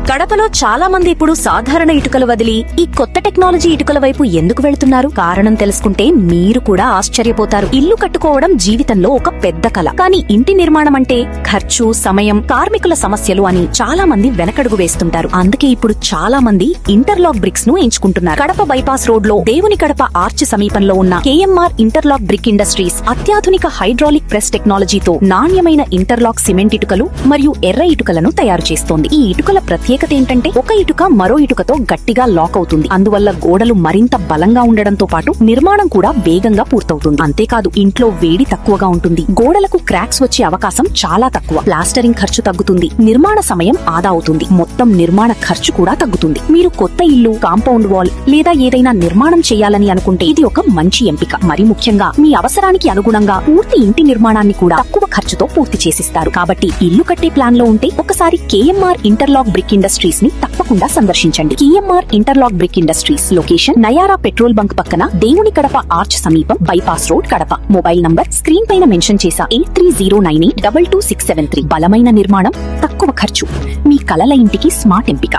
కడపలో చాలా మంది ఇప్పుడు సాధారణ ఇటుకలు వదిలి ఈ కొత్త టెక్నాలజీ ఇటుకల వైపు ఎందుకు వెళ్తున్నారు? కారణం తెలుసుకుంటే మీరు కూడా ఆశ్చర్యపోతారు. ఇల్లు కట్టుకోవడం జీవితంలో ఒక పెద్ద కల. కానీ ఇంటి నిర్మాణం అంటే ఖర్చు, సమయం, కార్మికుల సమస్యలు అని చాలా మంది వెనకడుగు వేస్తుంటారు. అందుకే ఇప్పుడు చాలా మంది ఇంటర్లాక్ బ్రిక్స్ ను ఎంచుకుంటున్నారు. కడప బైపాస్ రోడ్ లో దేవుని కడప ఆర్చ్ సమీపంలో ఉన్న KMR ఇంటర్లాక్ బ్రిక్ ఇండస్ట్రీస్ అత్యాధునిక హైడ్రాలిక్ ప్రెస్ టెక్నాలజీతో నాణ్యమైన ఇంటర్లాక్ సిమెంట్ ఇటుకలు మరియు ఎర్ర ఇటుకలను తయారు చేస్తోంది. ఈ ఇటుకల ప్రత్యేకత ఏంటంటే ఒక ఇటుక మరో ఇటుకతో గట్టిగా లాక్ అవుతుంది. అందువల్ల గోడలు మరింత బలంగా ఉండడంతో పాటు నిర్మాణం కూడా వేగంగా పూర్తవుతుంది. అంతేకాదు ఇంట్లో వేడి తక్కువగా ఉంటుంది. గోడలకు క్రాక్స్ వచ్చే అవకాశం చాలా తక్కువ. ప్లాస్టరింగ్ ఖర్చు తగ్గుతుంది. నిర్మాణ సమయం ఆదా అవుతుంది. మొత్తం నిర్మాణ ఖర్చు కూడా తగ్గుతుంది. మీరు కొత్త ఇల్లు, కాంపౌండ్ వాల్ లేదా ఏదైనా నిర్మాణం చేయాలని అనుకుంటే ఇది ఒక మంచి ఎంపిక. మరి ముఖ్యంగా మీ అవసరానికి అనుగుణంగా పూర్తి ఇంటి నిర్మాణాన్ని కూడా తక్కువ ఖర్చుతో పూర్తి చేసిస్తారు. కాబట్టి ఇల్లు కట్టే ప్లాన్ లో ఉంటే ఒకసారి KMR ఇంటర్లాక్ బ్రిక్ ఇండస్ట్రీస్ ని తప్పకుండా సందర్శించండి. KMR interlock brick industries location Nayara petrol bunk పక్కన దేవుని కడప ఆర్చ్ సమీపం, bypass road, Kadapa. Mobile number screen పైన మెన్షన్ చేసా 8309822673. బలమైన నిర్మాణం, తక్కువ ఖర్చు, మీ కలల ఇంటికి స్మార్ట్ ఎంపిక.